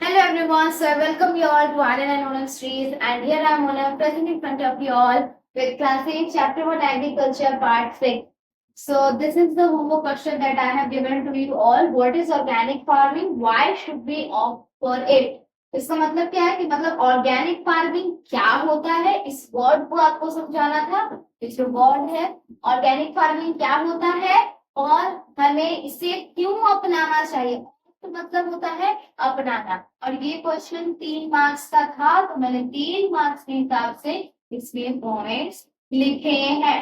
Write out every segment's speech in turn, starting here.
Hello everyone, so I welcome you all to Aryan and Onam Streets, and here I am Onam present in front of you all with class 8 chapter 1 agriculture part 6. So this is the homework question that I have given to you all. What is organic farming? Why should we opt for it? इसका मतलब क्या है कि मतलब organic farming क्या होता है, इस वर्ड को आपको समझाना था। इस जो वर्ड है ऑर्गेनिक फार्मिंग क्या होता है और हमें इसे क्यों अपनाना चाहिए। तो मतलब होता है अपनाना। और ये क्वेश्चन 3 मार्क्स का था, तो मैंने 3 मार्क्स के हिसाब से इसमें पॉइंट्स लिखे हैं।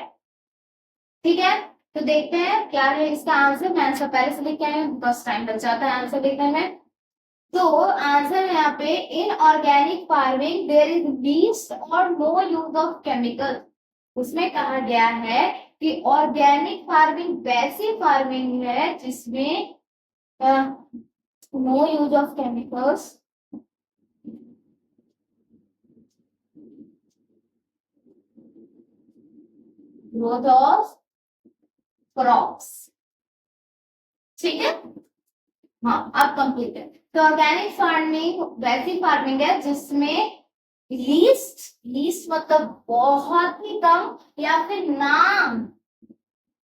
ठीक है, तो देखते हैं क्या है इसका आंसर। मैं आंसर पहले से लिखे हैं, बस टाइम लग जाता है आंसर लिखने में। तो आंसर यहाँ पे in organic farming there is least और नो यूज ऑफ केमिकल। उसमें कहा गया है कि ऑर्गेनिक फार्मिंग वैसी फार्मिंग है जिसमें no use of chemicals, growth of crops। ठीक है, हाँ अब कंप्लीट है। तो ऑर्गेनिक फार्मिंग वैसी फार्मिंग है जिसमें लीस्ट मतलब बहुत ही कम या फिर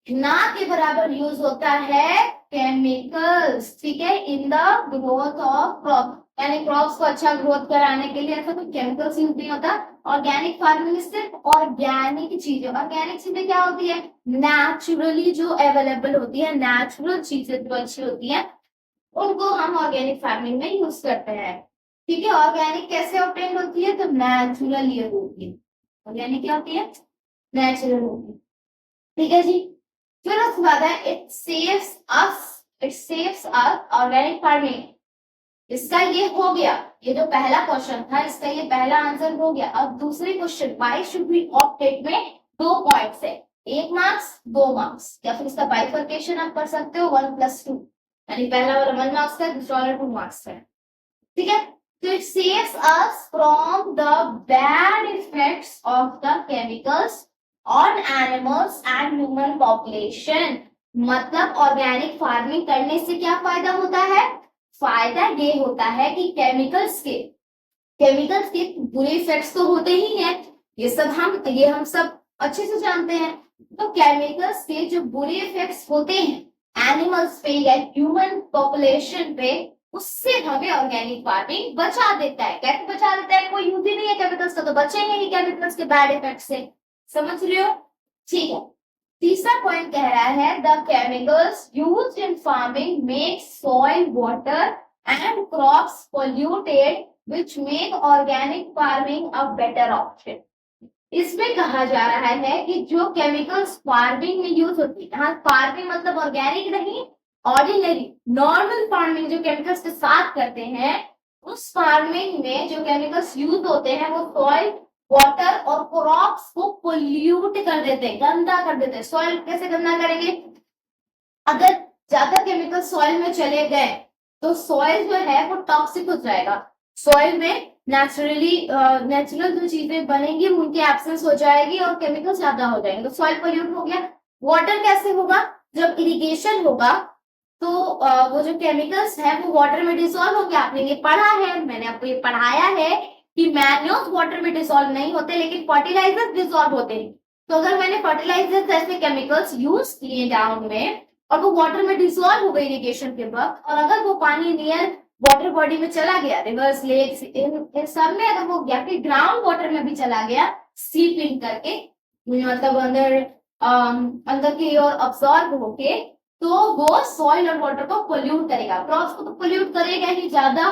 ना के बराबर यूज होता है केमिकल्स। ठीक है, in the growth of crop, यानी क्रॉप्स को अच्छा ग्रोथ कराने के लिए ऐसा कोई केमिकल्स यूज नहीं होता। ऑर्गेनिक फार्मिंग सिर्फ ऑर्गेनिक चीजें क्या होती है, नेचुरली जो अवेलेबल होती है, नेचुरल चीजें जो अच्छी होती है उनको हम ऑर्गेनिक फार्मिंग में यूज करते हैं। ठीक है, ऑर्गेनिक कैसे ऑब्टेन होती है, तो नेचुरली होती है। ऑर्गेनिक क्या होती है, नेचुरल होती है। ठीक है जी, फिर उसके बाद है it saves us organic farming. इसका ये हो गया, ये जो पहला क्वेश्चन था इसका ये पहला आंसर हो गया। अब दूसरी question why should we opt it में 2 पॉइंट्स है, 1 मार्क्स 2 मार्क्स, या फिर इसका बाइफर्केशन आप कर सकते हो 1+2, यानी पहला वाला 1 मार्क्स का, दूसरा वाला 2 मार्क्स का। ठीक है, तो it saves us from the bad effects of the chemicals on animals and human population. मतलब ऑर्गेनिक फार्मिंग करने से क्या फायदा होता है, फायदा ये होता है कि केमिकल्स के बुरे इफेक्ट्स तो होते ही हैं, ये हम सब अच्छे से जानते हैं। तो केमिकल्स के जो बुरे इफेक्ट्स होते हैं एनिमल्स पे या ह्यूमन पॉपुलेशन पे, उससे हमें ऑर्गेनिक फार्मिंग बचा देता है। कैसे बचा देता है, कोई यूज ही नहीं है केमिकल्स का, तो बचेंगे ही केमिकल्स के बैड इफेक्ट से। समझ रहे हो, ठीक है। तीसरा पॉइंट कह रहा है the chemicals used in farming make soil water and crops polluted which make organic farming a better option. इसमें कहा जा रहा है कि जो केमिकल्स फार्मिंग में यूज होती है, हाँ फार्मिंग मतलब ऑर्गेनिक नहीं, ऑर्डिनरी नॉर्मल फार्मिंग जो केमिकल्स के साथ करते हैं, उस फार्मिंग में जो केमिकल्स यूज होते हैं वो सॉइल वाटर और क्रॉप्स को पोल्यूट कर देते हैं, गंदा कर देते हैं। सॉइल कैसे गंदा करेंगे, अगर ज्यादा केमिकल सॉइल में चले गए तो सॉइल जो है वो टॉक्सिक हो जाएगा। सॉइल में नेचुरल जो चीजें बनेंगी उनकी एब्सेंस हो जाएगी और केमिकल ज्यादा हो जाएंगे, तो सॉइल पोल्यूट हो गया। वाटर कैसे होगा, जब इरिगेशन होगा तो वो जो केमिकल्स है वो वाटर में डिसॉल्व होंगे। आपने ये पढ़ा है, मैंने आपको ये पढ़ाया है कि मैन्योर्स वाटर में डिसॉल्व नहीं होते लेकिन फर्टिलाइजर्स डिसॉल्व होते हैं। तो अगर मैंने फर्टिलाइजर्स जैसे केमिकल्स यूज किए डाउन में और वो वाटर में डिसॉल्व हो गए इरिगेशन के वक्त, और अगर वो पानी नियर वाटर बॉडी में चला गया, रिवर्स लेक्स इन सब में अगर वो गया फिर ग्राउंड वाटर में भी चला गया सीप इन करके, मतलब अंदर की ओर अब्सॉर्ब होके, तो वो सॉइल और वाटर को पोल्यूट करेगा। क्रॉप्स को तो पोल्यूट करेगा ही, ज्यादा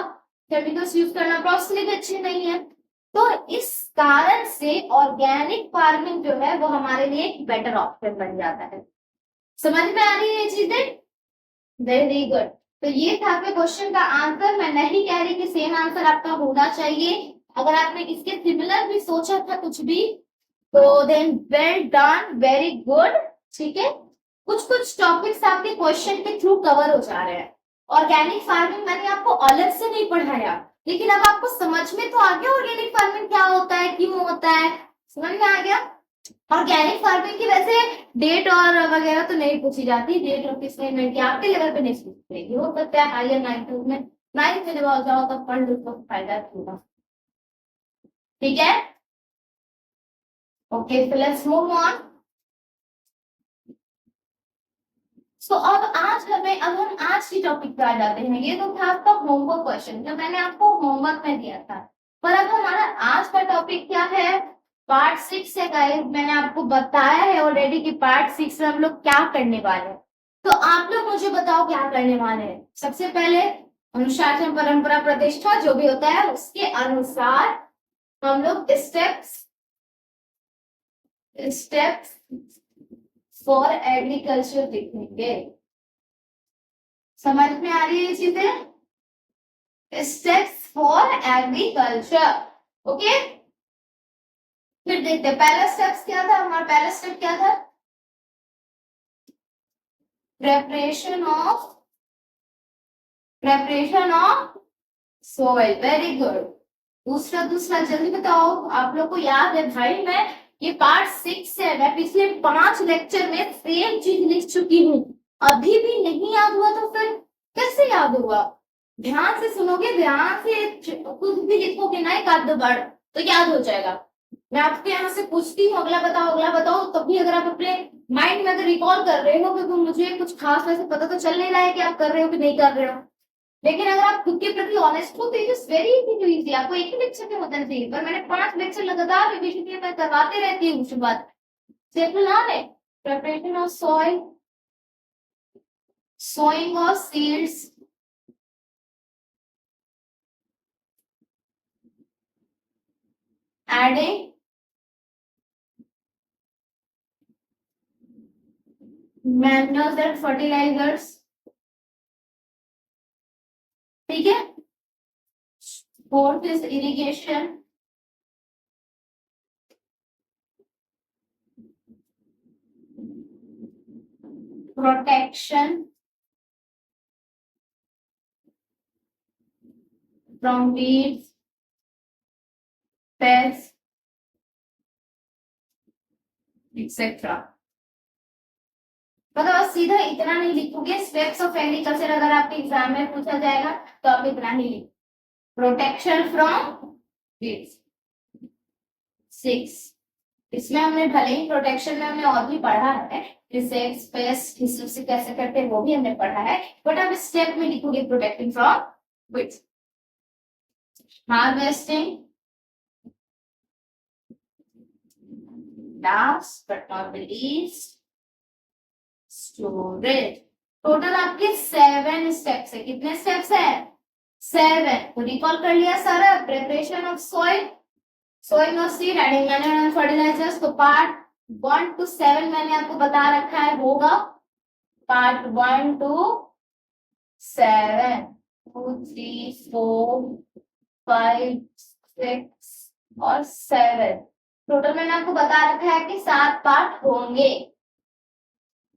केमिकल्स यूज करना क्रॉप्स के लिए भी अच्छे नहीं है। तो इस कारण से ऑर्गेनिक फार्मिंग जो है वो हमारे लिए एक बेटर ऑप्शन बन जाता है। समझ में आ रही है ये चीजें, वेरी गुड। तो ये था आपके क्वेश्चन का आंसर। मैं नहीं कह रही कि सेम आंसर आपका होना चाहिए, अगर आपने इसके सिमिलर भी सोचा था कुछ भी तो then well done, very good. ठीक है, कुछ टॉपिक्स आपके क्वेश्चन के थ्रू कवर हो जा रहे हैं। ऑर्गेनिक फार्मिंग मैंने आपको अलग से नहीं पढ़ाया, लेकिन अब आपको समझ में तो आ गया ऑर्गेनिक फार्मिंग क्या होता है, क्यों होता है, समझ में आ गया। ऑर्गेनिक फार्मिंग की वैसे डेट और वगैरह तो नहीं पूछी जाती, डेट और किसने इन्वेंट किया आपके लेवल पे नहीं पूछी, हो सकता है हायर 90s में नाइन्थ में जब आ जाओ तब पढ़ लो तो फायदा होगा। ठीक है, okay, so let's move on. तो अब हम आज की टॉपिक पे आ जाते हैं। ये तो था आपका होमवर्क क्वेश्चन जो मैंने आपको होमवर्क में दिया था, पर अब हमारा आज का टॉपिक क्या है? पार्ट 6 है गाइस। मैंने आपको बताया है ऑलरेडी कि पार्ट 6 में हम लोग क्या करने वाले हैं। तो आप लोग मुझे बताओ क्या करने वाले हैं। सबसे पहले अनुशासन, परंपरा, प्रतिष्ठा जो भी होता है उसके अनुसार हम लोग स्टेप्स स्टेप्स फॉर एग्रीकल्चर लिखेंगे। समझ में आ रही है ये चीजें? Steps for agriculture, okay. फिर देखते हैं पहला स्टेप्स क्या था। हमारा पहला स्टेप क्या था? Preparation of soil. Very good. दूसरा दूसरा जल्दी बताओ। आप लोग को याद है भाई, मैं ये पार्ट 6 है, मैं पिछले 5 लेक्चर में सेम चीज लिख चुकी हूँ। अभी भी नहीं याद हुआ तो फिर कैसे याद होगा? ध्यान से सुनोगे, ध्यान से कुछ भी लिखोगे ना एक आध दो बार तो याद हो जाएगा। मैं आपके यहाँ से पूछती हूँ अगला बताओ, तब भी अगर आप अपने माइंड में अगर रिकॉल कर रहे हो, क्योंकि मुझे कुछ खास वैसे पता तो चल नहीं रहा है कि आप कर रहे हो कि नहीं कर रहे हो, लेकिन अगर आप खुद के प्रति ऑनेस्ट हो तो it is very easy to easy. आपको एक ही लेक्चर में होता नहीं, पर मैंने 5 लेक्चर लगातार रिवीजन किया, मैं करवाते रहती हूँ उसके बाद। सिंपल ना है। Preparation of soil, sowing of seeds, adding manures and fertilisers. ठीक है। Fourth is irrigation, protection from weeds, pests, etc. मतलब सीधा इतना नहीं लिखोगे। स्टेप्स ऑफ एग्रीकल्चर अगर आपके एग्जाम में पूछा जाएगा तो आप इतना ही लिखो। Protection from weeds 6। इसमें हमने भले ही प्रोटेक्शन में हमने और भी पढ़ा है, इंसेक्ट्स, पेस्ट, से कैसे करते हैं वो भी हमने पढ़ा है, बट आप स्टेप में लिखोगे protecting from weeds। Harvesting, last but not the least storage. Total आपके 7 स्टेप्स है। कितने स्टेप्स है? 7। तो रिकॉल कर लिया सारा। Preparation of soil, sowing of seed, adding manure and fertilisers. तो पार्ट 1 to 7 मैंने आपको बता रखा है होगा। पार्ट 1 to 7, 2, 3, 4, 5, 6 और 7। टोटल मैंने आपको बता रखा है कि 7 पार्ट होंगे।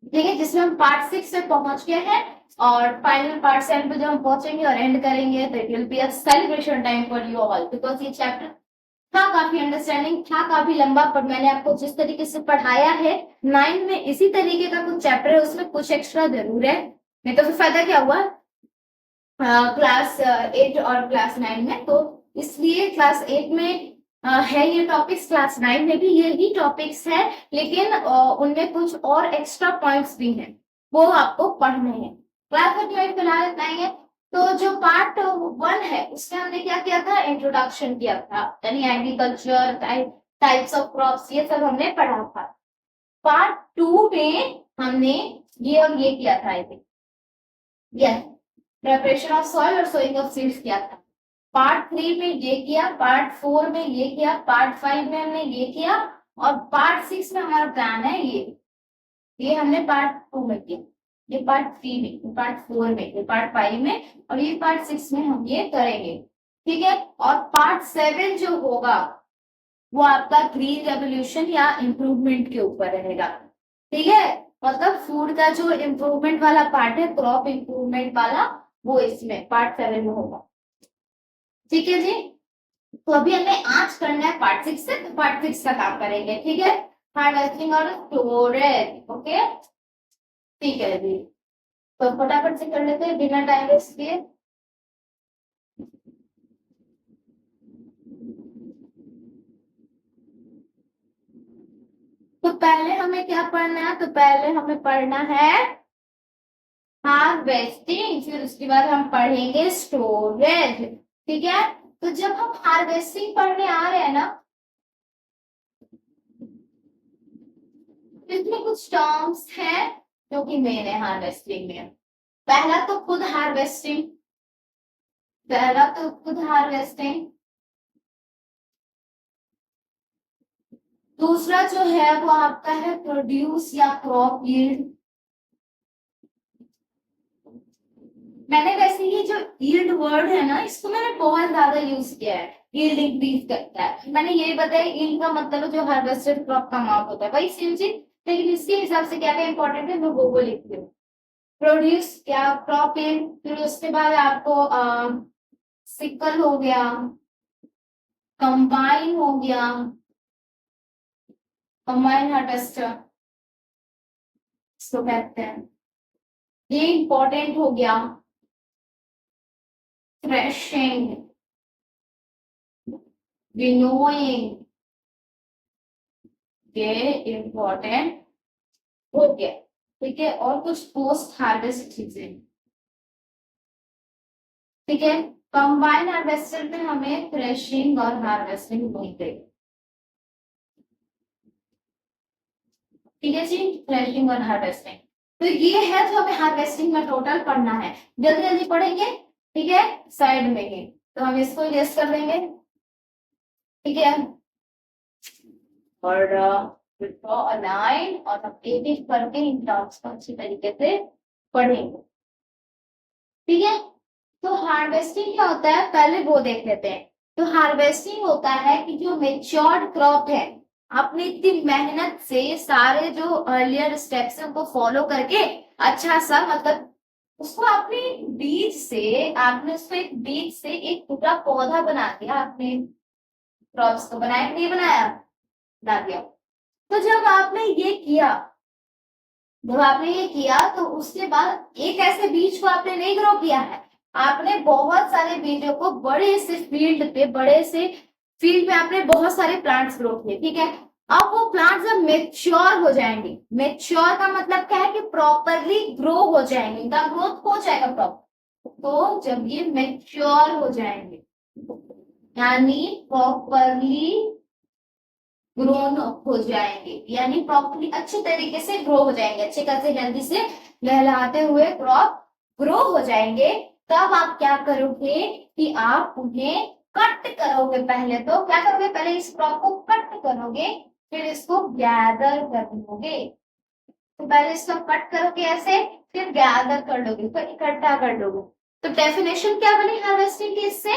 ठीक है, जिसमें हम पार्ट 6 में पहुंच गए हैं और फाइनल पार्ट 7 पे जब हम पहुंचेंगे और एंड करेंगे तो it will be a celebration time for you all, because ये चैप्टर था काफी अंडरस्टैंडिंग, था काफी लंबा, पर मैंने आपको जिस तरीके से पढ़ाया है 9 में इसी तरीके का कुछ चैप्टर है, उसमें कुछ एक्स्ट्रा जरूर है। नहीं तो फिर फायदा क्या हुआ क्लास 8 और क्लास 9 में। तो इसलिए क्लास 8 में है ये टॉपिक्स, क्लास 9 में भी यही टॉपिक्स है, लेकिन उनमें कुछ और एक्स्ट्रा पॉइंट्स भी हैं, वो आपको पढ़ने हैं। क्लास 8 में फिलहाल इतना ही है। तो जो पार्ट 1 है उसमें हमने क्या किया था? इंट्रोडक्शन किया था, यानी एग्रीकल्चर, टाइप्स ऑफ क्रॉप्स, ये सब हमने पढ़ा था। पार्ट 2 में हमने ये और ये किया था, I think yes, preparation of soil और सोइंग ऑफ सीड्स किया था। पार्ट 3 में ये किया, पार्ट 4 में ये किया, पार्ट 5 में हमने ये किया, और पार्ट 6 में हमारा प्लान है ये हमने पार्ट 2 में किया, ये पार्ट 3 में, ये पार्ट 4 में, ये पार्ट 5 में, और ये पार्ट 6 में हम ये करेंगे। ठीक है, और पार्ट 7 जो होगा वो आपका ग्रीन रेवोल्यूशन या इम्प्रूवमेंट के ऊपर रहेगा। ठीक है, मतलब फूड का जो इम्प्रूवमेंट वाला पार्ट है, क्रॉप इम्प्रूवमेंट वाला, वो इसमें पार्ट 7 में होगा। ठीक है जी, तो अभी हमें आज करना है पार्ट 6 से, तो पार्ट 6 का काम करेंगे। ठीक है, हार्वेस्टिंग और स्टोरेज। ओके, ठीक है जी, तो फटाफट से कर लेते हैं बिना टाइम वेस्ट किए। पहले हमें क्या पढ़ना है, तो पहले हमें पढ़ना है हार्वेस्टिंग, फिर उसके बाद हम पढ़ेंगे स्टोरेज। ठीक है, तो जब हम हार्वेस्टिंग पढ़ने आ रहे हैं ना, इसमें कुछ टर्म्स हैं जो कि मेन है हार्वेस्टिंग में। पहला तो खुद हार्वेस्टिंग, पहला तो खुद हार्वेस्टिंग। दूसरा जो है वो आपका है प्रोड्यूस या क्रॉप यील्ड। मैंने वैसे ये जो यील्ड वर्ड है ना, इसको मैंने बहुत ज्यादा यूज किया है। यील्ड इंक्रीज करता है, मैंने ये बताया यील्ड का मतलब जो हार्वेस्टेड क्रॉप का अमाउंट होता है, वही सेम चीज, लेकिन इसके हिसाब से क्या क्या इंपॉर्टेंट है मैं वो लिखती हूँ। प्रोड्यूस क्या, क्रॉप यील्ड, फिर उसके बाद आपको सिकल हो गया, कंबाइन हो गया, कंबाइन हार्वेस्टर इसको कहते हैं, ये इंपॉर्टेंट हो गया। थ्रेशिंग, विनोइंग, ये इंपॉर्टेंट हो गया। ठीक है, और कुछ पोस्ट हार्वेस्ट चीजें। ठीक है, कंबाइन हार्वेस्टर में हमें थ्रेशिंग और हार्वेस्टिंग मिलते हैं। ठीक है जी, थ्रेशिंग और हार्वेस्टिंग, तो ये है जो हमें हार्वेस्टिंग में टोटल पढ़ना है। जल्दी जल्दी पढ़ेंगे, ठीक है, साइड में ही, तो हम इसको इरेज कर देंगे। ठीक है, और ड्रॉ अ लाइन, और हम एक एक करके इन टर्म्स को अच्छी तरीके से पढ़ेंगे। ठीक है, तो हार्वेस्टिंग क्या होता है पहले वो देख लेते हैं। तो हार्वेस्टिंग होता है कि जो मेच्योर्ड क्रॉप है, आपने इतनी मेहनत से सारे जो अर्लियर स्टेप्स है उनको फॉलो करके अच्छा सा, मतलब उसको आपने बीज से, आपने उसको एक बीज से एक टुकड़ा पौधा बना दिया, आपने क्रॉप्स को बनाया नहीं बनाया, बना दिया। तो जब आपने ये किया, जब आपने ये किया तो उसके बाद एक ऐसे बीज को आपने नहीं ग्रो किया है, आपने बहुत सारे बीजों को बड़े से फील्ड पे, बड़े से फील्ड में आपने बहुत सारे प्लांट्स ग्रो किए। ठीक है, अब वो प्लांट्स जब मेच्योर हो जाएंगे, मेच्योर का मतलब क्या है कि प्रॉपरली ग्रो हो जाएंगे, उनका ग्रोथ हो जाएगा प्रॉपर, तो जब ये मेच्योर हो जाएंगे यानी प्रॉपरली ग्रोन हो जाएंगे, यानी प्रॉपरली अच्छे तरीके से ग्रो हो जाएंगे, अच्छे खासे जल्दी से लहलहाते हुए क्रॉप ग्रो हो जाएंगे, तब आप क्या करोगे कि आप उन्हें कट करोगे। पहले तो क्या करोगे, पहले इस क्रॉप को कट करोगे, फिर इसको गैदर कर लोगे। तो पहले इसको कट करोगे ऐसे, फिर गैदर कर लोगे, फिर इकट्ठा कर लोगे। तो डेफिनेशन क्या बनी हार्वेस्टिंग की इससे,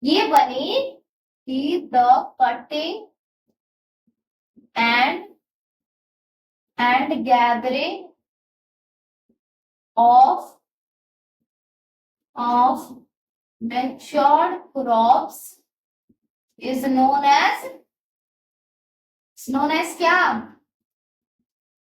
ये बनी कि the cutting and gathering of matured crops is known as क्या,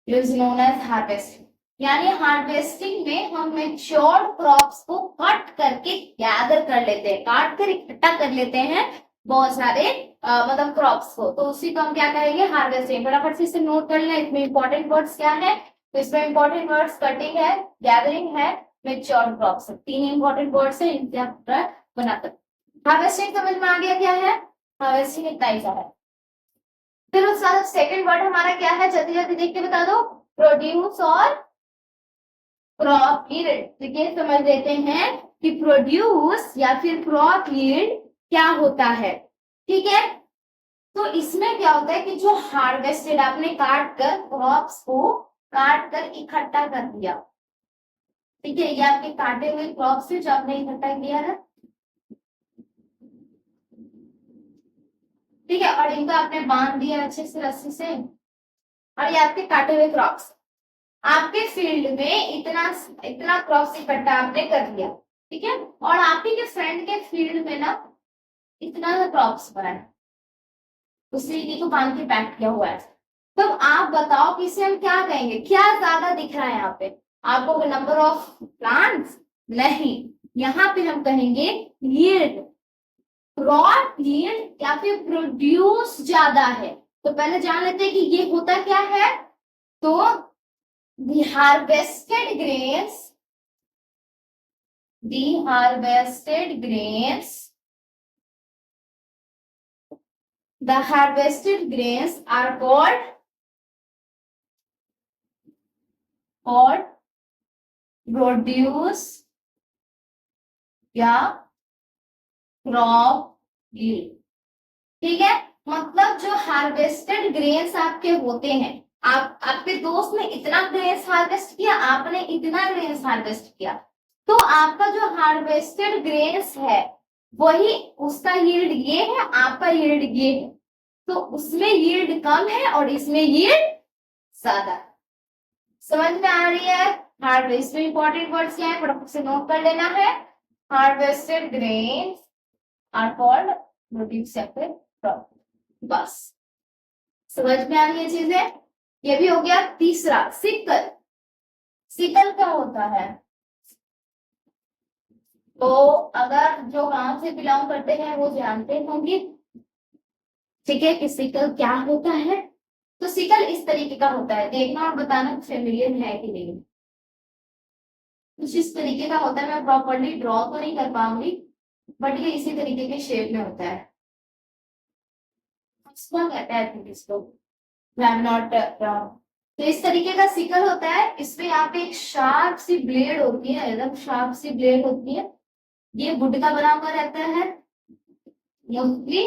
is known as harvesting। यानी हार्वेस्टिंग में हम मेच्योर्ड क्रॉप्स को कट करके गैदर कर लेते हैं, काट कर इकट्ठा कर लेते हैं बहुत सारे मतलब क्रॉप्स को, तो उसी को हम क्या कहेंगे, हार्वेस्टिंग। फटाफट से इसे नोट कर लें, इसमें इंपॉर्टेंट वर्ड्स क्या है, तो इसमें इंपॉर्टेंट वर्ड्स कटिंग है, गैदरिंग है, मेच्योर्ड क्रॉप्स, तीन इंपॉर्टेंट वर्ड्स है, इनसे आप बनाते हैं। हार्वेस्टिंग समझ में आ गया क्या है, हार्वेस्टिंग इतना ही सा है। फिर उसका सेकंड वर्ड हमारा क्या है, जल्दी जल्दी देख के बता दो, प्रोड्यूस और क्रॉप यील्ड। तो ये समझ लेते हैं कि प्रोड्यूस या फिर क्रॉप यील्ड क्या होता है। ठीक है, तो इसमें क्या होता है कि जो हार्वेस्टेड आपने काट कर, क्रॉप्स को काट कर इकट्ठा कर दिया, ठीक है, ये आपके काटे हुए क्रॉप्स से जो आपने इकट्ठा किया है, ठीक है, और इनको आपने बांध दिया अच्छे से रस्सी से, और ये आपके काटे हुए क्रॉप्स, आपके फील्ड में इतना इतना क्रॉप्स इकट्ठा आपने कर दिया। ठीक है, और आपके के फ्रेंड के फील्ड में ना इतना क्रॉप्स पड़ा है, उसी को बांध के पैक किया हुआ है। तो आप बताओ कि इसे हम क्या कहेंगे, क्या ज्यादा दिख रहा है यहाँ पे आपको, नंबर ऑफ प्लांट्स नहीं, यहाँ पे हम कहेंगे यील्ड, क्रॉप यील्ड या फिर प्रोड्यूस ज्यादा है, तो पहले जान लेते हैं कि ये होता क्या है। तो the harvested grains the harvested grains the harvested grains are called produce या क्रॉप yield। ठीक है, मतलब जो हार्वेस्टेड ग्रेन्स आपके होते हैं, आपके दोस्त ने इतना ग्रेन्स हार्वेस्ट किया, आपने इतना ग्रेन्स हार्वेस्ट किया, तो आपका जो हार्वेस्टेड ग्रेन्स है वही उसका यील्ड ये है, आपका यील्ड ये है, तो उसमें यील्ड कम है और इसमें यील्ड ज्यादा। समझ में आ रही है? हार्वेस्ट में इंपॉर्टेंट वर्ड्स क्या है, फटाफट से नोट कर लेना है। Harvested grains are called produce या फिर क्रॉप। बस समझ में आ रही है चीजें। ये भी हो गया। तीसरा सिकल। सिकल क्या होता है? तो अगर जो गांव से बिलोंग करते हैं वो जानते होंगे, ठीक है, कि सिकल क्या होता है। तो सिकल इस तरीके का होता है, देखना और बताना फेमिलियर है कि नहीं। कुछ इस तरीके का होता है, मैं प्रॉपरली ड्रॉ तो नहीं कर पाऊंगी, बट ये इसी तरीके के शेप में होता है। कहते हैं इसको, आई एम नॉट रॉन्ग। तो इस तरीके का सिकल होता है, इसमें यहाँ पे एक शार्प सी ब्लेड होती है, एकदम शार्प सी ब्लेड होती है, ये वुड का बना हुआ रहता है मोस्टली,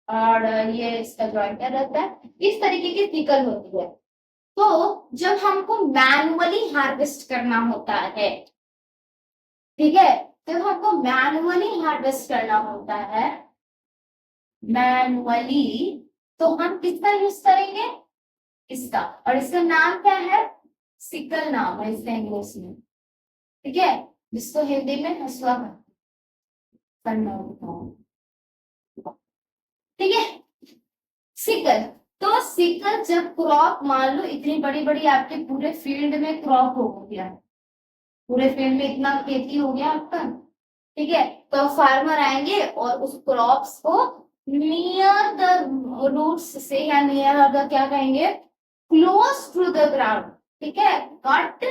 और ये इसका जॉइंटर रहता है। इस तरीके की सिकल होती है। तो जब हमको मैनुअली हार्वेस्ट करना होता है, ठीक है, जब हमको मैनुअली हार्वेस्ट करना होता है, मैनुअली, तो हम किसका यूज करेंगे? इसका। और इसका नाम क्या है? सिकल नाम है इसका इंग्लिश में, ठीक है, जिसको हिंदी में हसुआ करना होता है, ठीक है, सिकल। तो सिकल जब क्रॉप, मान लो इतनी बड़ी बड़ी आपके पूरे फील्ड में क्रॉप हो गया, पूरे फील्ड में इतना खेती हो गया आपका, ठीक है, तो फार्मर आएंगे और उस क्रॉप्स को नियर द रूट्स से या नियर द क्या कहेंगे, क्लोज टू द ग्राउंड, ठीक है, cut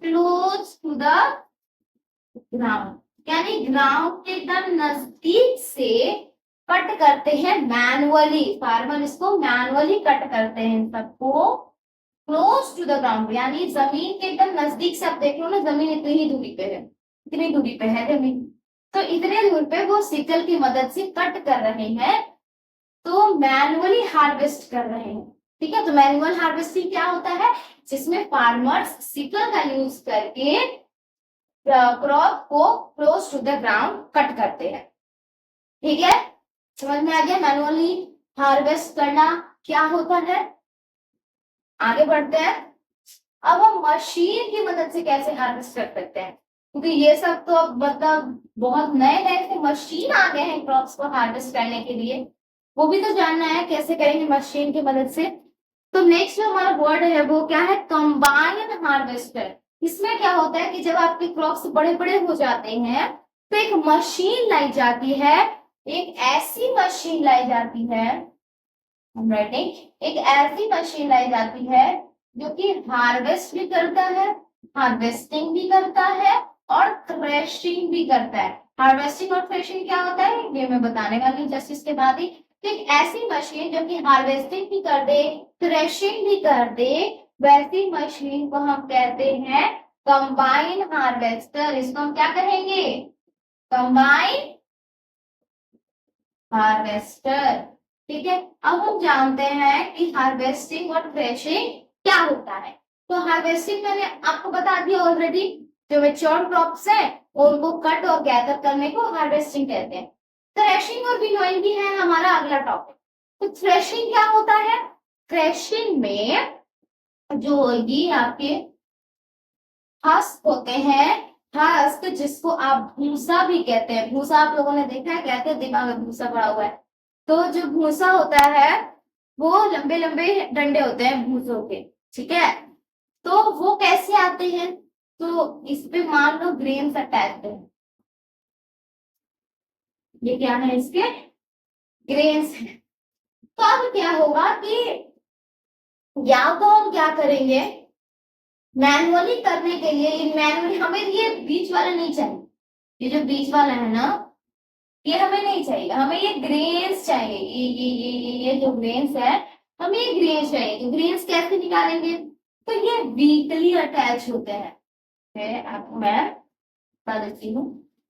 close to the ground, यानी ग्राउंड के एकदम नजदीक से कट करते हैं मैनुअली। फार्मर इसको मैनुअली कट करते हैं सबको क्लोज टू द ग्राउंड, यानी जमीन के एकदम नजदीक से। आप देख लो ना, जमीन इतनी ही दूरी पे है, इतनी दूरी पे है जमीन, तो इतने दूर पे वो सिकल की मदद से कट कर रहे हैं, तो मैनुअली हार्वेस्ट कर रहे हैं, ठीक है। तो मैनुअल हार्वेस्टिंग क्या होता है? जिसमें फार्मर्स सिकल का यूज करके क्रॉप को close to the ground cut करते हैं, ठीक है। समझ में आ गया मैनुअली हार्वेस्ट करना क्या होता है? आगे बढ़ते हैं। अब हम मशीन की मदद से कैसे हार्वेस्ट कर सकते हैं, क्योंकि ये सब तो अब मतलब बहुत नए नए से मशीन आ गए हैं क्रॉप्स को हार्वेस्ट करने के लिए, वो भी तो जानना है कैसे करेंगे मशीन की मदद से। तो नेक्स्ट जो हमारा वर्ड है वो क्या है? Combine harvester. इसमें क्या होता है कि जब आपके क्रॉप्स बड़े बड़े हो जाते हैं तो एक मशीन लाई जाती है, एक ऐसी मशीन लाई जाती है, एक ऐसी मशीन लाई जाती है जो कि हार्वेस्ट भी करता है, हार्वेस्टिंग भी करता है और थ्रेशिंग भी करता है। हार्वेस्टिंग और थ्रेशिंग क्या होता है ये मैं बताने वाली हूँ जस्ट इसके बाद ही। तो एक ऐसी मशीन जो कि हार्वेस्टिंग भी कर दे, थ्रेशिंग भी कर दे, वैसी मशीन को हम कहते हैं कंबाइन हार्वेस्टर। इसको हम क्या कहेंगे? कंबाइन हार्वेस्टर, ठीक है। अब हम जानते हैं कि हार्वेस्टिंग और थ्रेशिंग क्या होता है। तो हार्वेस्टिंग मैंने आपको बता दिया ऑलरेडी, जो मेच्योर क्रॉप्स है उनको कट और गैदर करने को हार्वेस्टिंग कहते हैं। थ्रेशिंग और विनोइंग भी है हमारा अगला टॉपिक। तो थ्रेशिंग क्या होता है? थ्रेशिंग में जो ये आपके हस्क होते हैं, हस्क जिसको आप भूसा भी कहते हैं, भूसा आप लोगों ने देखा है, कहते हैं दिमाग में भूसा पड़ा हुआ है, तो जो भूसा होता है वो लंबे लंबे डंडे होते हैं भूसों के, ठीक है। तो वो कैसे आते हैं? तो इस पे मान लो ग्रेन्स अटैच है, ये क्या है? इसके ग्रेन्स है, तो अब क्या होगा कि या तो हम क्या करेंगे, मैनुअली करने के लिए मैनुअली हमें ये बीच वाला नहीं चाहिए, ये जो बीच वाला है ना ये हमें नहीं चाहिए, हमें ये ग्रेन्स चाहिए, ये जो ग्रेन्स है हमें ये ग्रेन्स चाहिए। तो ग्रेन्स कैसे निकालेंगे, तो ये वीकली अटैच होते हैं। आपको मैं बता देती हूँ,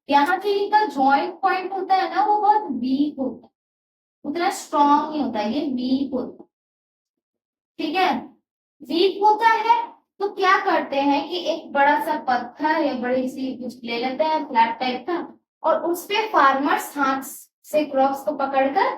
यहाँ से इनका जॉइंट पॉइंट होता है ना वो बहुत वीक होता है, उतना स्ट्रॉन्ग नहीं होता, ये वीक होता है। ठीक है, वीक होता है तो क्या करते हैं कि एक बड़ा सा पत्थर या बड़ी सी कुछ ले लेते हैं फ्लैट टाइप का, और उस पे फार्मर्स हाथ से क्रॉप्स को पकड़कर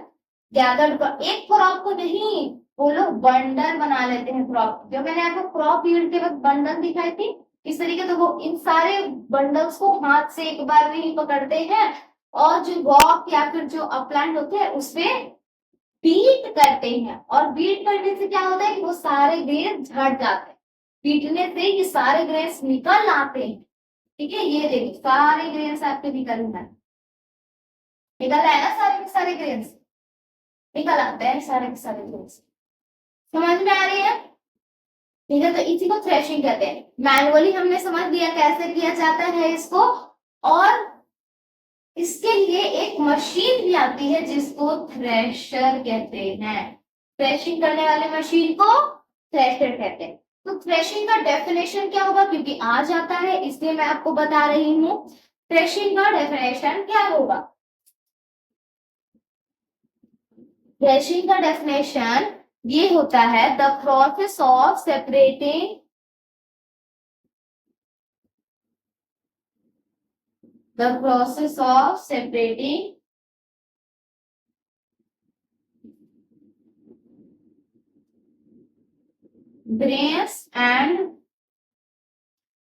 गैदर कर, एक क्रॉप को नहीं, वो लोग बंडल बना लेते हैं क्रॉप। जो मैंने आपको क्रॉप यील्ड के वक्त बंडल दिखाई थी इस तरीके, तो वो इन सारे बंडल्स को हाथ से एक बार में ही पकड़ते हैं और जो रॉक या फिर जो अपलैंड होते हैं उसपे बीट करते हैं, और बीट करने से क्या होता है कि वो सारे ग्रेन झड़ जाते हैं, पीटने से ये सारे ग्रेन्स निकल आते हैं। ठीक है, ये देखिए सारे ग्रेन्स आपके निकल आए ना, सारे के सारे ग्रेन्स निकल आते हैं, सारे के सारे ग्रेन्स। समझ में आ रही है? ठीक है, तो इसी को थ्रेशिंग कहते हैं। मैनुअली हमने समझ लिया कैसे किया जाता है इसको, और इसके लिए एक मशीन भी आती है जिसको थ्रेशर कहते हैं। थ्रेशिंग करने वाले मशीन को थ्रेशर कहते हैं। तो थ्रेशिंग का डेफिनेशन क्या होगा, क्योंकि आ जाता है इसलिए मैं आपको बता रही हूँ। थ्रेशिंग का डेफिनेशन क्या होगा, थ्रेशिंग का डेफिनेशन ये होता है the process of separating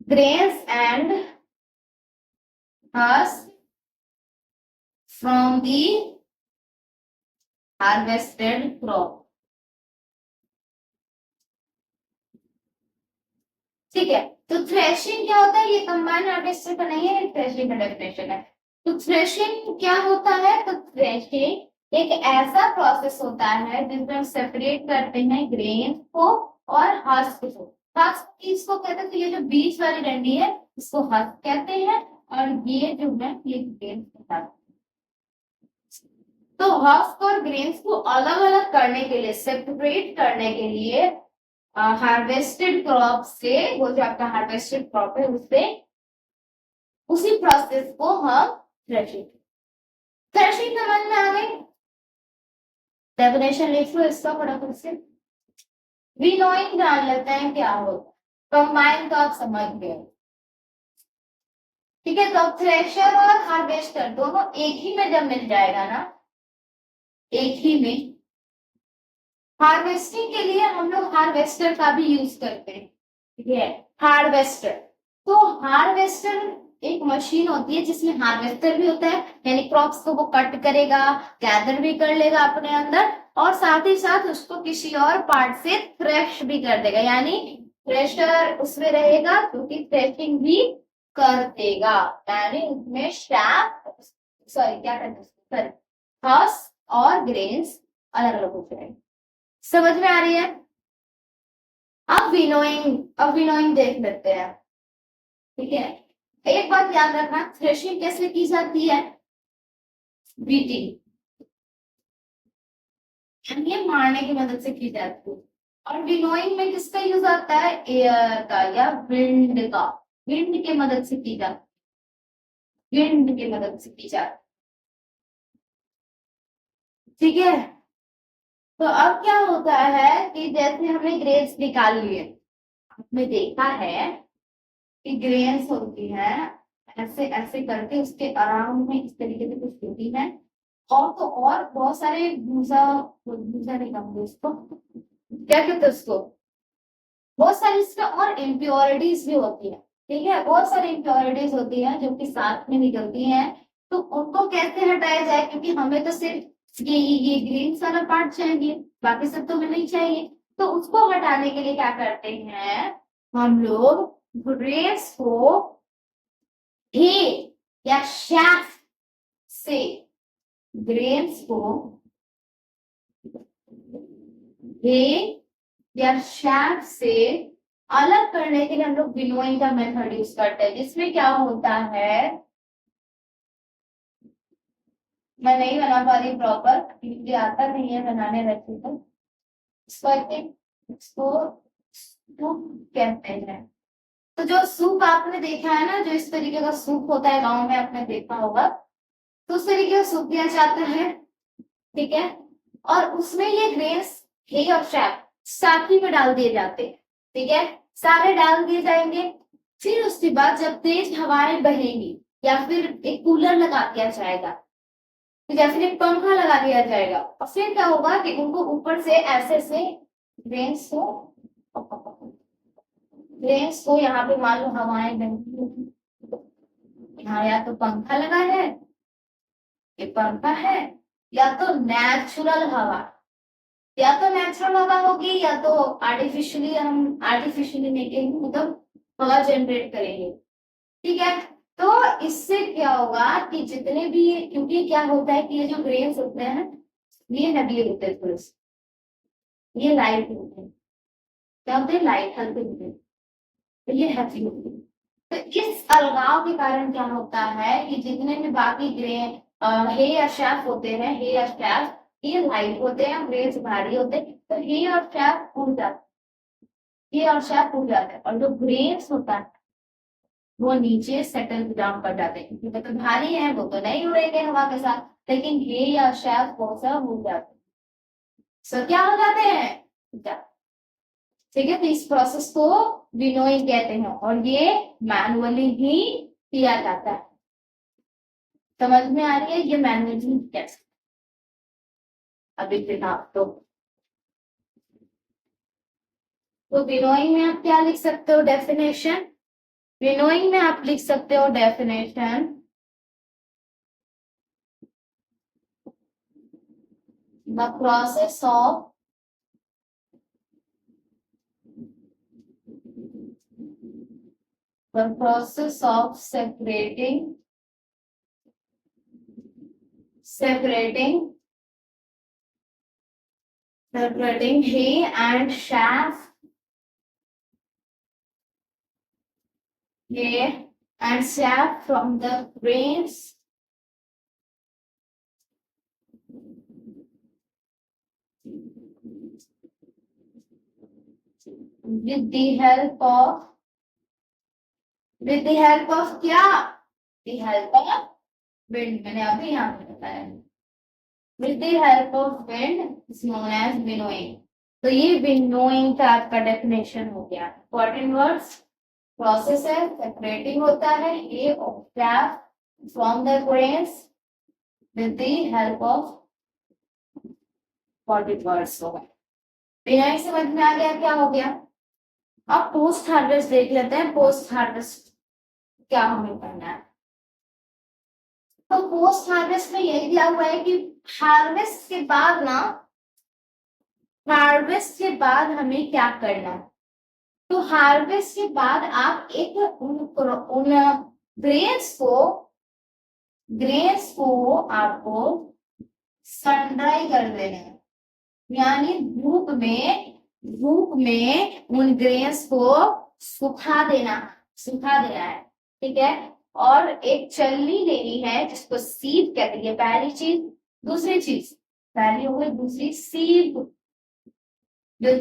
grains and husk from the harvested crop। ठीक है, तो थ्रेशिंग क्या होता है, ये कंबाइन हार्वेस्टर का नहीं है, थ्रेशिंग का डेफिनेशन है। तो थ्रेशिंग क्या होता है, तो थ्रेशिंग एक ऐसा प्रोसेस होता है जिसमें हम सेपरेट करते हैं ग्रेन को और हस्क को। हस्क किसको कहते हैं, तो ये जो बीच वाली डंडी है इसको हस्क कहते हैं, और ये जो है ये ग्रेन कहता है। तो हस्क और ग्रेन्स को अलग अलग करने के लिए, सेपरेट करने के लिए हार्वेस्टेड क्रॉप से, वो जो आपका हार्वेस्टेड क्रॉप है उससे, उसी प्रोसेस को हम थ्रेशिंग थ्रेशिंग समझ में आ गई। डेफिनेशन लिख लो इसका फटाफट से। विनोइंग जान लेते हैं क्या होता है, कंबाइन तो आप समझ गए। ठीक है, तो थ्रेशर और हार्वेस्टर दोनों एक ही में जब मिल जाएगा ना, एक ही में, हार्वेस्टिंग के लिए हम लोग हार्वेस्टर का भी यूज करते हैं। ठीक है, हार्वेस्टर, तो हार्वेस्टर एक मशीन होती है जिसमें हार्वेस्टर भी होता है, यानी क्रॉप्स को वो कट करेगा, गैदर भी कर लेगा अपने अंदर, और साथ ही साथ उसको किसी और पार्ट से थ्रेश भी कर देगा, यानी थ्रेशर उसमें रहेगा क्योंकि थ्रेशिंग भी कर देगा, यानी उसमें शाफ्ट, सॉरी क्या कहते हैं, सॉरी हस्क और ग्रेन्स अलग अलग हो जाएंगे। समझ में आ रही है? अब विनोइंग देख लेते हैं। ठीक है, एक बात याद रखना, थ्रेशिंग कैसे की जाती है, बीटिंग यानी मारने की मदद से की जाती है, और विनोइंग में किसका यूज आता है, एयर का या विंड का, विंड की मदद से की जाती, विंड की मदद से की जाती। ठीक है, तो अब क्या होता है कि जैसे हमने ग्रेन्स निकाल लिए, आपने देखा है कि ग्रेन्स होती है ऐसे ऐसे करके उसके अराउंड में इस तरीके से कुछ होती है, और तो और बहुत सारे भूसा भूसा नहीं कहूंगे उसको, क्या कहते हैं उसको, बहुत सारी इसमें और इम्प्योरिटीज भी होती है। ठीक है, बहुत सारी इम्प्योरिटीज होती है जो कि साथ में निकलती हैं, तो उनको कैसे हटाया जाए, क्योंकि हमें तो सिर्फ ये ग्रीन वाला पार्ट चाहिए, बाकी सब तो हमें नहीं चाहिए। तो उसको हटाने के लिए क्या करते हैं हम लोग, ग्रेन्स को ही या शाफ्ट से, ग्रेन्स को हे या शैफ से अलग करने के लिए हम लोग विनोइंग का मेथड यूज करते हैं, जिसमें क्या होता है, मैं नहीं बना पा रही प्रॉपर, मुझे आता नहीं है बनाने रखी तो इसको सूप कहते हैं। तो जो सूप आपने देखा है ना, जो इस तरीके का सूप होता है गांव में आपने देखा होगा, तो उस तरीके का सूप दिया जाता है, ठीक है। और उसमें ये ग्रेन्स हे और शैप साथ ही में डाल दिए जाते हैं, ठीक है, सारे डाल दिए जाएंगे। फिर उसके बाद जब तेज हवाएं बहेंगी या फिर एक कूलर लगा दिया जाएगा, या फिर एक पंखा लगा दिया जाएगा, और फिर क्या होगा कि उनको ऊपर से ऐसे से ग्रेन्स को यहाँ पे मान लो हवाएं बहती, यहाँ या तो पंखा लगा है, ये पंखा है, या तो नेचुरल हवा, या तो नेचुरल हवा होगी, या तो आर्टिफिशियली हम आर्टिफिशियली मेकिंग मतलब हवा जनरेट करेंगे, ठीक है। तो इससे क्या होगा कि जितने भी, क्योंकि क्या होता है कि ये जो ग्रेन्स होते हैं ये हैवी होते हैं थोड़े से, ये लाइट होते हैं, क्या होते हैं, लाइट हल्के होते हैं, तो ये हैवी होते हैं। तो इस अलगाव के कारण क्या होता है कि जितने भी बाकी ग्रेन हे या शैफ होते हैं, हे या शैफ ये लाइट होते हैं, ग्रेन्स भारी होते हैं, तो हे और शैफ उड़ जाते हैं, हे और शैफ उड़ जाते हैं, और जो ग्रेन्स होता है वो नीचे सेटल डाउन कर जाते हैं, क्योंकि तो भारी है वो तो नहीं उड़ेंगे हवा के साथ, लेकिन हे या शैफ कौन सा उड़ जाते हैं, सो क्या हो जाते हैं, ठीक है। तो इस प्रोसेस को विनोइंग कहते हैं, और ये मैनुअली ही किया जाता है। समझ में आ रही है ये मैनुअली कैसे, अभी फिलहाल तो विनोइंग में आप क्या लिख सकते हो, डेफिनेशन, विनोइंग में आप लिख सकते हो definition, the process of separating hay and chaff, hay and chaff from the grains with the help of क्या, the help of wind, मैंने अभी यहाँ पे बताया, with the help of wind is known as winnowing। तो ये winnowing का आपका डेफिनेशन हो गया। इंपॉर्टेंट वर्ड्स, प्रोसेस है, सेपरेटिंग होता है ये of from the grains with the help of important words हो गए। विनोइंग समझ में आ गया, क्या हो गया। अब पोस्ट हार्वेस्ट देख लेते हैं, पोस्ट हार्वेस्ट क्या हमें करना है। तो पोस्ट हार्वेस्ट में यही दिया हुआ है कि हार्वेस्ट के बाद ना, हार्वेस्ट के बाद हमें क्या करना है। तो हार्वेस्ट के बाद आप एक उन ग्रेन्स को आपको सन ड्राई कर देना है, यानी धूप में उन ग्रेन्स को सुखा देना है, ठीक है। और एक चलनी लेनी है जिसको सीप कहते हैं, पहली चीज। दूसरी चीज, पहली हो गई, दूसरी सीप, जो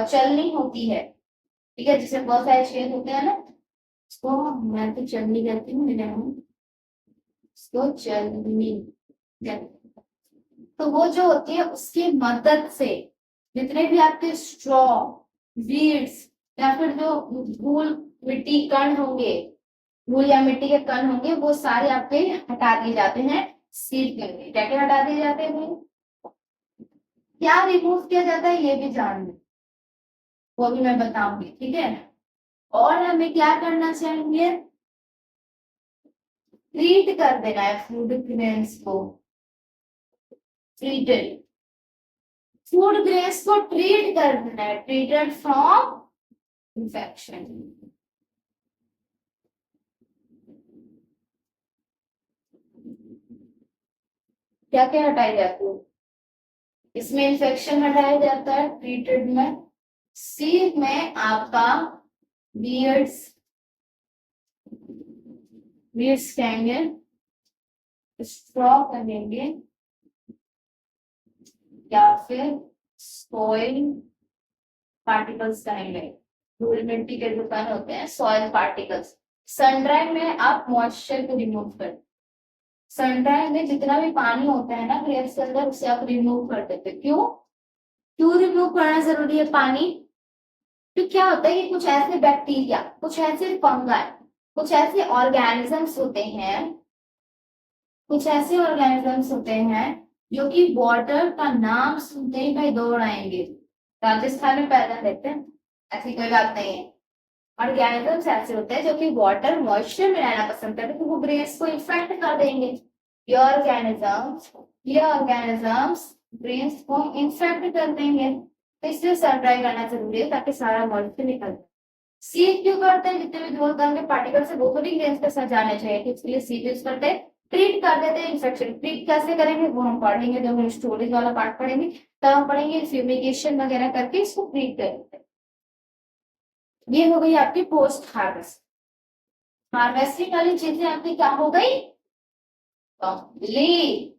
चलनी होती है, ठीक है, जिसमें बहुत सारे छेद होते हैं ना, उसको मैं तो चलनी कहती हूँ, उसको चलनी कहते हैं। तो वो जो होती है उसकी मदद से जितने भी आपके स्ट्रॉ, वीड्स या फिर जो धूल मिट्टी कण होंगे, धूल या मिट्टी के कण होंगे, वो सारे आपके हटा दिए जाते हैं सीड के लिए। क्या क्या हटा दिए जाते हैं, क्या रिमूव किया जाता है ये भी जान लो, वो भी मैं बताऊंगी, ठीक है। और हमें क्या करना चाहिए, ट्रीट कर देना है फूड ग्रेन्स को, ट्रीटेड फूड ग्रेन्स को ट्रीट कर देना है, ट्रीटेड फ्रॉम इंफेक्शन। क्या क्या हटाई जाती है, इसमें इन्फेक्शन हटाया जाता है ट्रीटेड में। सी में आपका बियर्ड्स, बियर्ड्स कहेंगे, स्ट्रॉ कहेंगे, या फिर सॉइल पार्टिकल्स कहेंगे। धूल मिट्टी के जो कण होते हैं सॉइल पार्टिकल्स। सनड्राई में आप मॉइस्चर को रिमूव कर, सनड्राई में जितना भी पानी होता है ना ग्रेप्स के अंदर उसे आप रिमूव कर देते। क्यों क्यों रिमूव करना जरूरी है पानी? तो क्या होता है कि कुछ ऐसे बैक्टीरिया, कुछ ऐसे फंगाई, कुछ ऐसे ऑर्गेनिजम्स होते हैं, कुछ ऐसे ऑर्गेनिजम्स होते हैं जो कि वाटर का नाम सुनते ही भाई दौड़ आएंगे। राजस्थान में पैदा रहते हैं, ऐसी कोई बात नहीं है। ऑर्गेनिजम्स ऐसे होते हैं जो कि वाटर मॉइस्चर में रहना पसंद करते हैं, तो वो ग्रेन्स को इन्फेक्ट कर देंगे। ये ऑर्गेनिजम्स ग्रेन्स को इन्फेक्ट कर देंगे, तो इसलिए सन ड्राई करना जरूरी है ताकि सारा मॉइस्चर निकल। सील क्यों करते हैं? जितने भी धूल कण के पार्टिकल्स है वो तो भी ग्रेन्स के साथ जाने चाहिए, तो इसके लिए सील यूज करते हैं। ट्रीट कर देते हैं इन्फेक्शन। ट्रीट कैसे करेंगे वो हम पढ़ेंगे, जब हम स्टोरेज वाला पार्ट पढ़ेंगे तब हम पढ़ेंगे फ्यूमिगेशन वगैरह करके इसको ट्रीट करते हैं। ये हो गई आपकी पोस्ट हार्वेस्ट। हार्वेस्टिंग वाली चीजें आपकी क्या हो गई? कंप्लीट।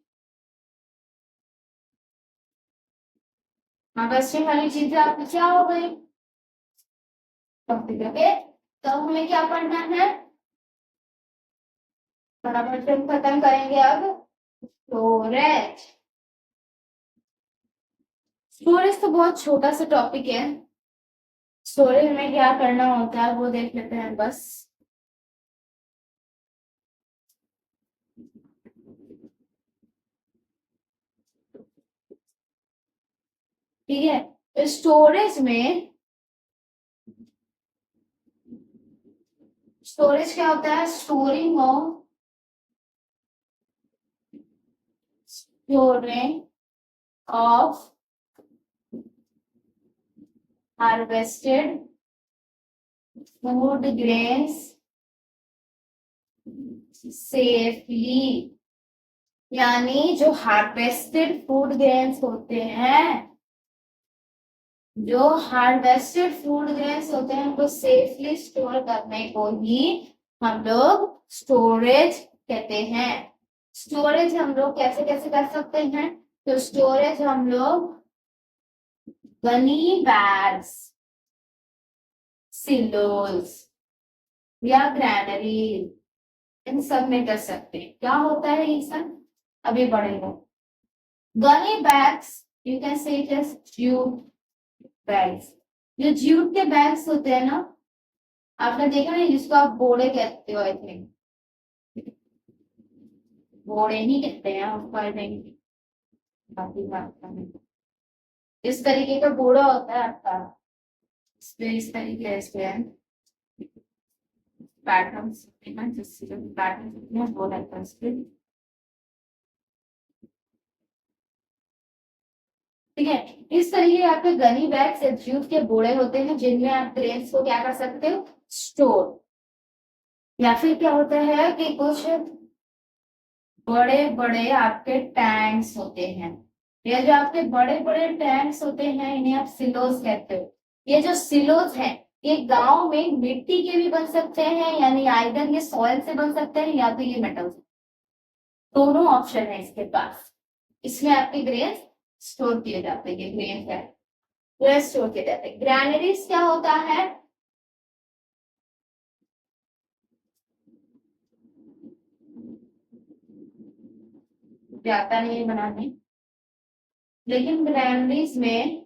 हार्वेस्टिंग वाली चीजें आपकी क्या हो गई? कंप्लीट। ओके, तो हमें क्या पढ़ना है? फटाफट से खत्म करेंगे अब। स्टोरेज। स्टोरेज तो बहुत छोटा सा टॉपिक है, स्टोरेज में क्या करना होता है वो देख लेते हैं बस। ठीक है, स्टोरेज में स्टोरेज क्या होता है? Storing of harvested food grains safely. यानी जो हार्वेस्टेड फूड ग्रेन्स होते हैं, जो हार्वेस्टेड फूड ग्रेन्स होते हैं उनको सेफली स्टोर करने को ही हम लोग स्टोरेज कहते हैं। स्टोरेज हम लोग कैसे कैसे कर सकते हैं? तो स्टोरेज हम लोग गनी बैग्स, सिलोस या ग्रैनरी, इन सब में कर सकते हैं। क्या होता है ये सब अभी बढ़ेगा। Gunny bags you can say it as jute bags. जो जूट के बैग्स होते हैं ना, आपने देखा नहीं जिसको आप बोड़े कहते हो, आई थिंक बोड़े ही कहते हैं उसको, आई थिंक बाकी बात नहीं। इस तरीके का बोड़ा होता है आपका, इसमें इस तरीके से पैटर्न्स जिससे पैटर्न वो रहता है इसके। ठीक है, इस तरीके के आपके गनी बैग्स या जूट के बोड़े होते हैं जिनमें आप ग्रेन्स को क्या कर सकते हो? स्टोर। या फिर क्या होता है कि कुछ बड़े बड़े आपके टैंक्स होते हैं। ये जो आपके बड़े बड़े टैंक्स होते हैं इन्हें आप सिलोस कहते हो। ये जो सिलोस है ये गांव में मिट्टी के भी बन सकते हैं, यानी आइदर ये सॉइल से बन सकते हैं या तो ये मेटल से, दोनों ऑप्शन है इसके पास। इसमें आपके ग्रेन स्टोर किए जाते हैं। ग्रेन है ग्रेन स्टोर किए जाते हैं। ग्रैनरीज क्या होता है? जाता नहीं है बनाने, लेकिन ग्रैनरीज में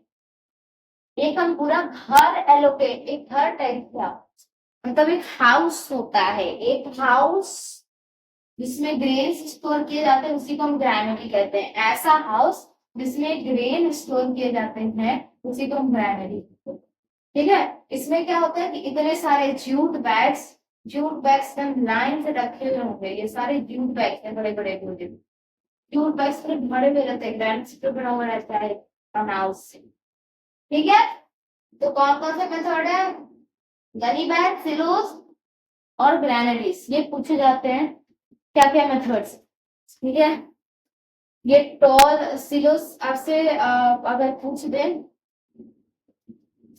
एक हम पूरा घर एलोकेट, एक घर टाइप का मतलब एक हाउस होता है, एक हाउस जिसमें ग्रेन स्टोर किए जाते हैं उसी को हम ग्रैनरी कहते हैं। ऐसा हाउस जिसमें ग्रेन स्टोर किए जाते हैं उसी को हम ग्रैनरी कहते हैं। ठीक है, इसमें क्या होता है कि इतने सारे जूट बैग्स हम लाइन से रखे हुए होंगे। ये सारे जूट बैग्स हैं, बड़े बड़े जूट बैग्स पूरे भरे हुए रहते हैं, ग्रैंड स्टोर बना हुआ रहता है हाउस से। ठीक है, तो कौन कौन से मेथड है? गनी बैग, सिलोस और ग्रैनरीज, ये पूछे जाते हैं क्या क्या मेथड्स। ठीक है, ये टॉल सिलोस आपसे अगर पूछ दे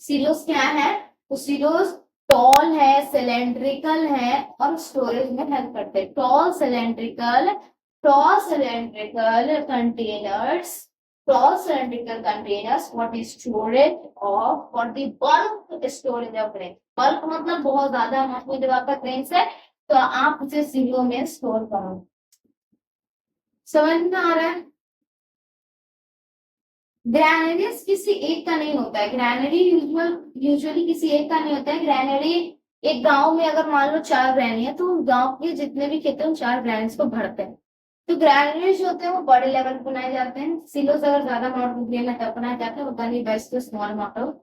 सिलोस क्या है, तो सिलोस टॉल है, सिलेंड्रिकल है और स्टोरेज में हेल्प करते हैं। Tall cylindrical containers for the storage of for the bulk storage of grain. Bulk मतलब बहुत ज्यादा अमाउंट में जब आपका ग्रेन्स है तो आप उसे सिलो में स्टोर करो। समझ में आ रहा है? ग्रैनरीज किसी एक का नहीं होता है, ग्रैनरी यूजुअली किसी एक का नहीं होता है। ग्रैनरी एक गांव में अगर मान लो 4 ग्रैनी है तो गांव के जितने भी खेत हैं उन 4 ग्रैनीज को भरते हैं। तो ग्रैनरीज जो होते हैं वो बड़े लेवल पे बनाए जाते हैं। सिलोस अगर ज्यादा अमाउंट में ग्रेन है तब बनाए जाते हैं, उतना नहीं बेस्ट तो स्मॉल अमाउंट ऑफ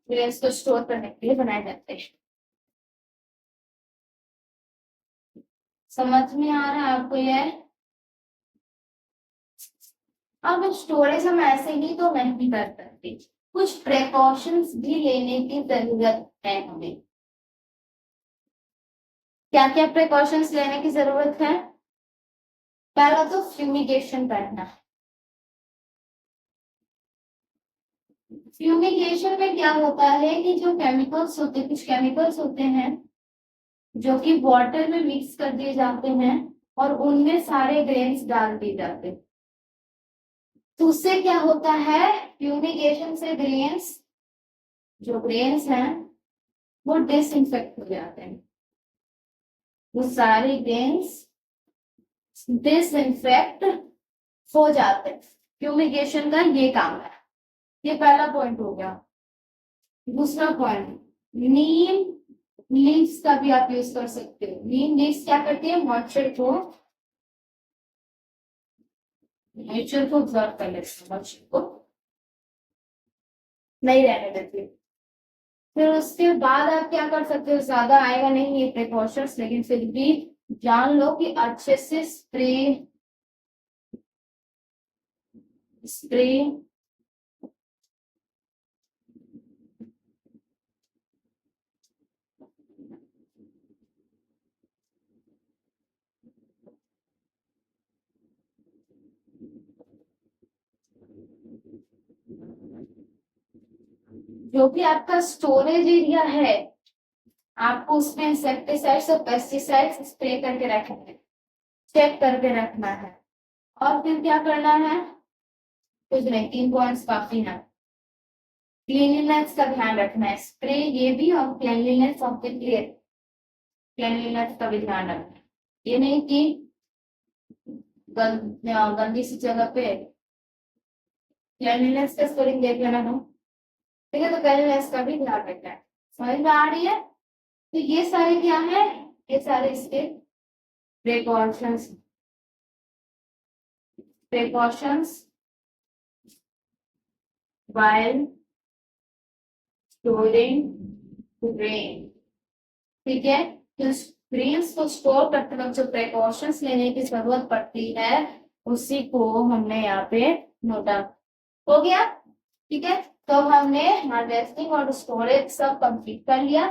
ग्रेन्स को स्टोर करने के लिए बनाए जाते हैं। समझ में आ रहा है आपको ये? अब स्टोरेज हम ऐसे ही तो नहीं कर सकते, कुछ प्रिकॉशंस भी लेने की जरूरत है हमें। क्या क्या प्रिकॉशंस लेने की जरूरत है? पहला तो फ्यूमिगेशन करना। फ्यूमिगेशन में क्या होता है कि जो केमिकल्स होते हैं, कुछ केमिकल्स होते हैं जो कि वाटर में मिक्स कर दिए जाते हैं और उनमें सारे ग्रेन्स डाल दिए जाते हैं। तो उससे क्या होता है, फ्यूमिगेशन से ग्रेन्स, जो ग्रेन्स हैं वो डिसइंफेक्ट हो जाते हैं। वो सारे ग्रेन्स डिसइंफेक्ट हो जाते हैं। फ्यूमिगेशन का ये काम है। ये पहला पॉइंट हो गया। दूसरा पॉइंट, नीम लीव्स का भी आप यूज कर सकते हो। नीम लीव्स क्या करती है, मॉइस्चर को ऑब्जर्व कर लेते हैं, मॉइस्चर को नहीं रहने देती। फिर उसके बाद आप क्या कर सकते हो, ज्यादा आएगा नहीं ये प्रिकॉशंस, लेकिन फिर भी जान लो कि अच्छे से स्प्रे स्प्रे जो भी आपका स्टोरेज एरिया है आपको उसमें इंसेक्टिसाइड्स और पेस्टिसाइड्स स्प्रे करके रखना है, चेक करके रखना है। और फिर क्या करना है, कुछ नहीं, 3 पॉइंट्स काफी है। क्लीनलीनेस का ध्यान रखना है, स्प्रे ये भी और cleanliness of the place, cleanliness का भी ध्यान रखना है। ये नहीं कि गंदी सी जगह पे क्लीनलीनेस का स्पेलिंग देख लेना हो, ठीक है? तो क्लीनलीनेस का भी ध्यान रखना है। समझ में आ रही है? तो ये सारे क्या है, ये सारे इसके precautions precautions while storing grain, ठीक है? तो ग्रेन्स को स्टोर करते वक्त जो प्रिकॉशंस लेने की जरूरत पड़ती है उसी को हमने यहाँ पे नोटा। हो गया? ठीक है, तो हमने हार्वेस्टिंग और स्टोरेज सब कंप्लीट कर लिया।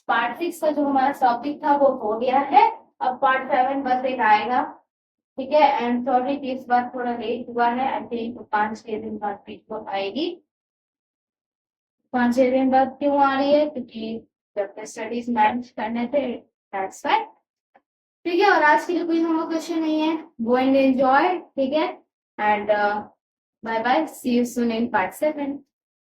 पार्ट 6 का जो हमारा टॉपिक था वो हो गया है। अब पार्ट 7 बस एक आएगा, ठीक है? एंड सॉरी कि इस बार थोड़ा लेट हुआ है, आई थिंक 5-6 दिन बाद वीडियो आएगी। 5-6 दिन बाद क्यों आ रही है, क्योंकि जब स्टडीज मैनेज करने थे, दैट्स व्हाई। ठीक है, और आज के लिए कोई होमवर्क क्वेश्चन नहीं है। गो एंड एंजॉय, ठीक है? And bye bye, see you soon in part 7।